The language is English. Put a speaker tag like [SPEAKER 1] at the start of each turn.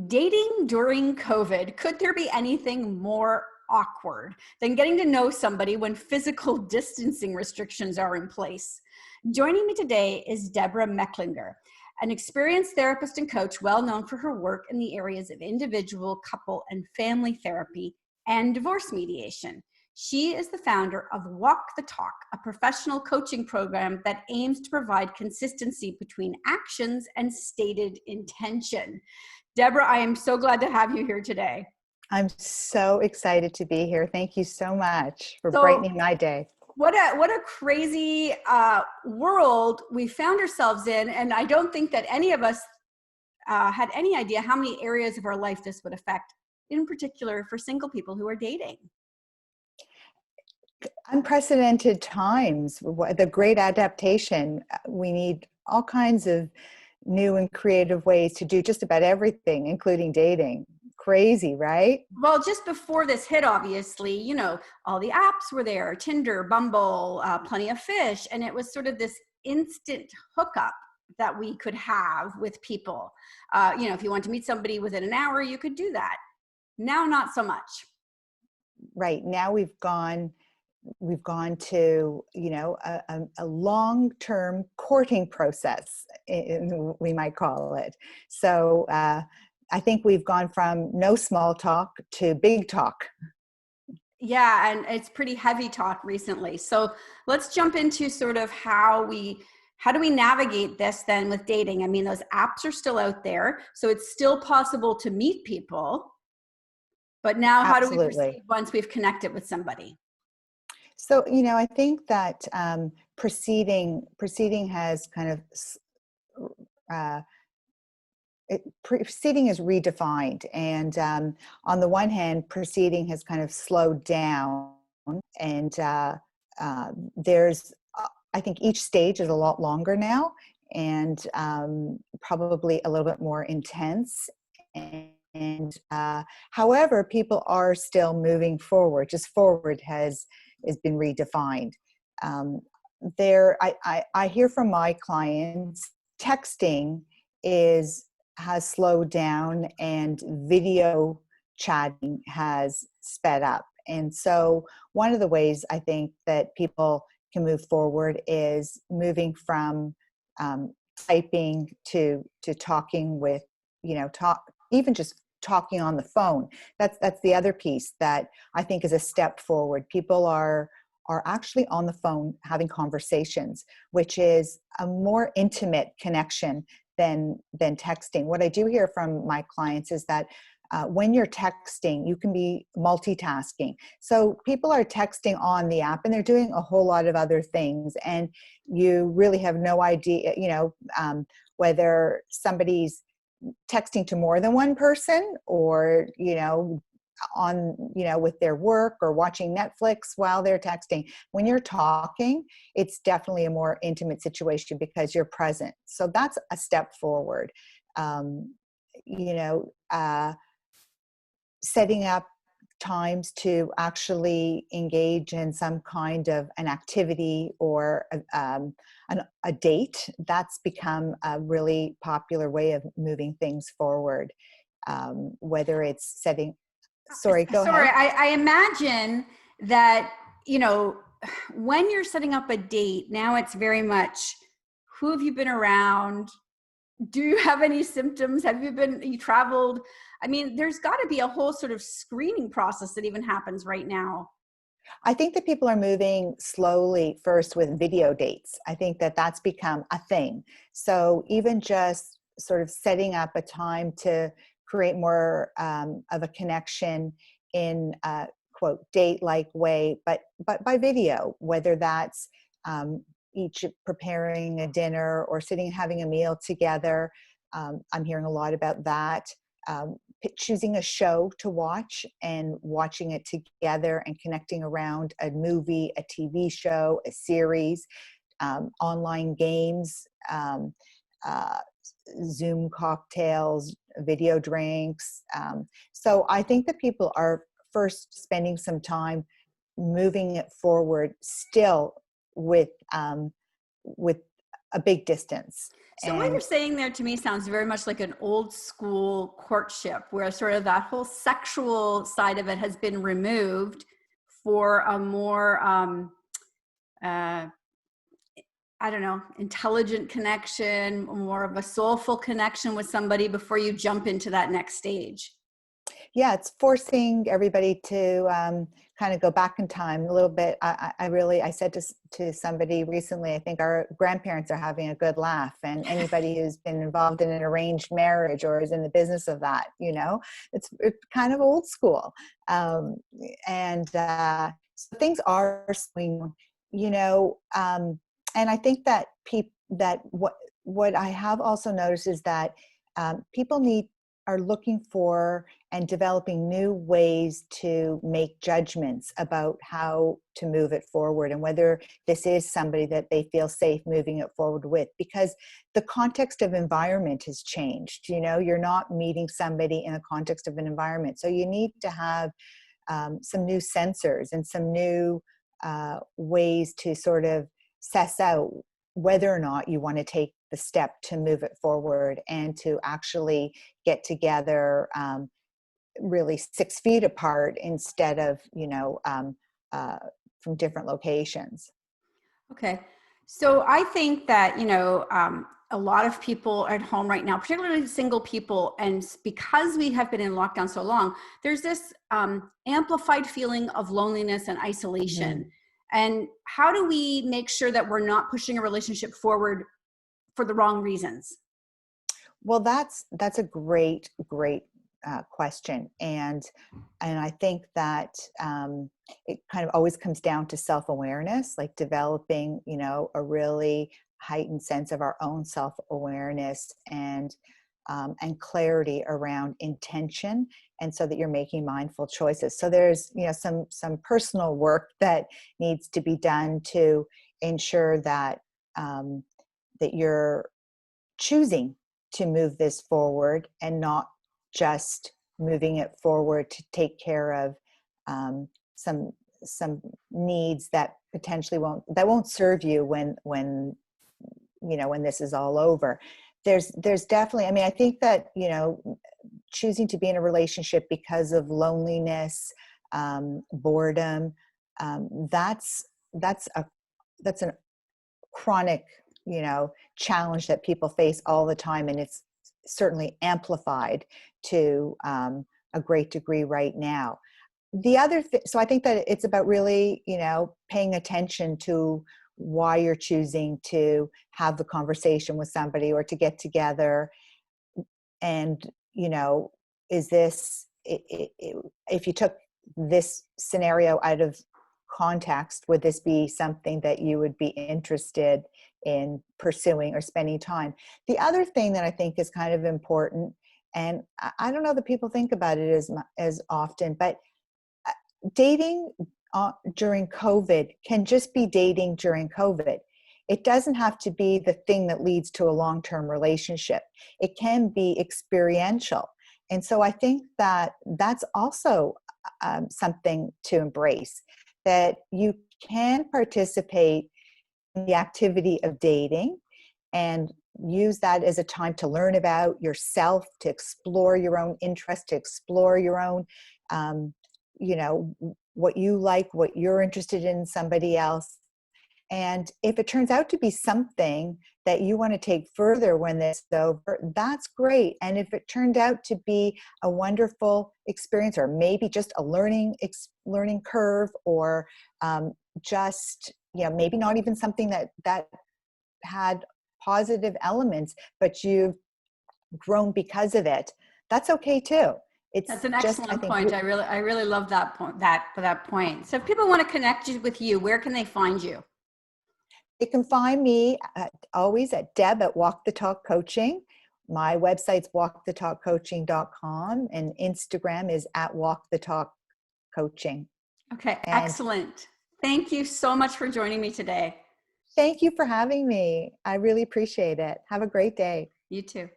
[SPEAKER 1] Dating during COVID, could there be anything more awkward than getting to know somebody when physical distancing restrictions are in place? Joining me today is Deborah Mecklinger, an experienced therapist and coach well known for her work in the areas of individual, couple, and family therapy and divorce mediation. She is the founder of Walk the Talk, a professional coaching program that aims to provide consistency between actions and stated intention. Deborah, I am so glad to have you here today.
[SPEAKER 2] I'm so excited to be here. Thank you so much for
[SPEAKER 1] So,
[SPEAKER 2] brightening my day.
[SPEAKER 1] what a crazy world we found ourselves in, and I don't think that any of us had any idea how many areas of our life this would affect, in particular for single people who are dating.
[SPEAKER 2] Unprecedented times, the great adaptation. We need all kinds of new and creative ways to do just about everything, including dating. Crazy, right?
[SPEAKER 1] Well, just before this hit, obviously, all the apps were there, Tinder, Bumble, Plenty of Fish, and it was sort of this instant hookup that we could have with people. If you want to meet somebody within an hour, you could do that. Now, not so much.
[SPEAKER 2] Right. Now we've gone to, a long-term courting process, we might call it. So I think we've gone from no small talk to big talk.
[SPEAKER 1] Yeah, and it's pretty heavy talk recently. So let's jump into sort of how do we navigate this then with dating? I mean, those apps are still out there, so it's still possible to meet people. But now how do we proceed once we've connected with somebody?
[SPEAKER 2] So, I think that proceeding has kind of, proceeding is redefined. And on the one hand, proceeding has kind of slowed down. And I think each stage is a lot longer now and probably a little bit more intense. And however, people are still moving forward. Just forward has been redefined. I hear from my clients, texting has slowed down and video chatting has sped up. And so one of the ways I think that people can move forward is moving from typing to talking with, even just talking on the phone. That's the other piece that I think is a step forward. People are actually on the phone having conversations, which is a more intimate connection than texting. What I do hear from my clients is that when you're texting, you can be multitasking. So people are texting on the app and they're doing a whole lot of other things, and you really have no idea, whether somebody's texting to more than one person or, with their work or watching Netflix while they're texting. When you're talking, it's definitely a more intimate situation because you're present. So that's a step forward. Setting up times to actually engage in some kind of an activity or a date, that's become a really popular way of moving things forward. Whether it's setting, go ahead.
[SPEAKER 1] I imagine that, when you're setting up a date, now it's very much, who have you been around? Do you have any symptoms? You traveled? I mean, there's got to be a whole sort of screening process that even happens right now.
[SPEAKER 2] I think that people are moving slowly first with video dates. I think that that's become a thing. So even just sort of setting up a time to create more of a connection in a quote date-like way, but by video, whether that's each preparing a dinner or sitting having a meal together. I'm hearing a lot about that. Choosing a show to watch and watching it together and connecting around a movie, a TV show, a series, online games, Zoom cocktails, video drinks. So I think that people are first spending some time moving it forward still with a big distance.
[SPEAKER 1] So what you're
[SPEAKER 2] And
[SPEAKER 1] saying there to me sounds very much like an old school courtship, where sort of that whole sexual side of it has been removed for a more, uh, I don't know, intelligent connection, more of a soulful connection with somebody before you jump into that next stage.
[SPEAKER 2] yeah, it's forcing everybody to kind of go back in time a little bit. I said to somebody recently, I think our grandparents are having a good laugh, and anybody who's been involved in an arranged marriage or is in the business of that, it's kind of old school. And so things are swinging, and I think that what I have also noticed is that people are looking for and developing new ways to make judgments about how to move it forward and whether this is somebody that they feel safe moving it forward with, because the context of environment has changed. You're not meeting somebody in the context of an environment. So you need to have some new sensors and some new ways to sort of suss out whether or not you want to take the step to move it forward and to actually get together really 6 feet apart instead of, from different locations.
[SPEAKER 1] Okay. So I think that, a lot of people at home right now, particularly single people, and because we have been in lockdown so long, there's this amplified feeling of loneliness and isolation.
[SPEAKER 2] Mm-hmm.
[SPEAKER 1] And how do we make sure that we're not pushing a relationship forward for the wrong reasons?
[SPEAKER 2] Well, that's a great question, and I think that it kind of always comes down to self-awareness, like developing, a really heightened sense of our own self-awareness and clarity around intention, and so that you're making mindful choices. So there's some personal work that needs to be done to ensure that that you're choosing to move this forward and not just moving it forward to take care of some needs that potentially won't serve you when this is all over. There's definitely, I think that choosing to be in a relationship because of loneliness, boredom, that's a chronic challenge that people face all the time, and it's certainly amplified to a great degree right now. The other thing, so I think that it's about really paying attention to why you're choosing to have the conversation with somebody or to get together, and is this, if you took this scenario out of context, would this be something that you would be interested in pursuing or spending time? The other thing that I think is kind of important, and I don't know that people think about it as often, but dating during COVID can just be dating during COVID. It doesn't have to be the thing that leads to a long-term relationship. It can be experiential. And so I think that that's also something to embrace, that you can participate in the activity of dating and use that as a time to learn about yourself, to explore your own interests, to explore your own, what you like, what you're interested in somebody else. And if it turns out to be something that you want to take further when this is over, that's great. And if it turned out to be a wonderful experience, or maybe just a learning curve, or just maybe not even something that had positive elements, but you've grown because of it, that's okay too.
[SPEAKER 1] That's an excellent point. I really love that point. That point. So if people want to connect with you, where can they find you?
[SPEAKER 2] You can find me always at Deb at Walk the Talk Coaching. My website's walkthetalkcoaching.com, and Instagram is at Walk the Talk Coaching.
[SPEAKER 1] Okay, excellent. Thank you so much for joining me today.
[SPEAKER 2] Thank you for having me. I really appreciate it. Have a great day.
[SPEAKER 1] You too.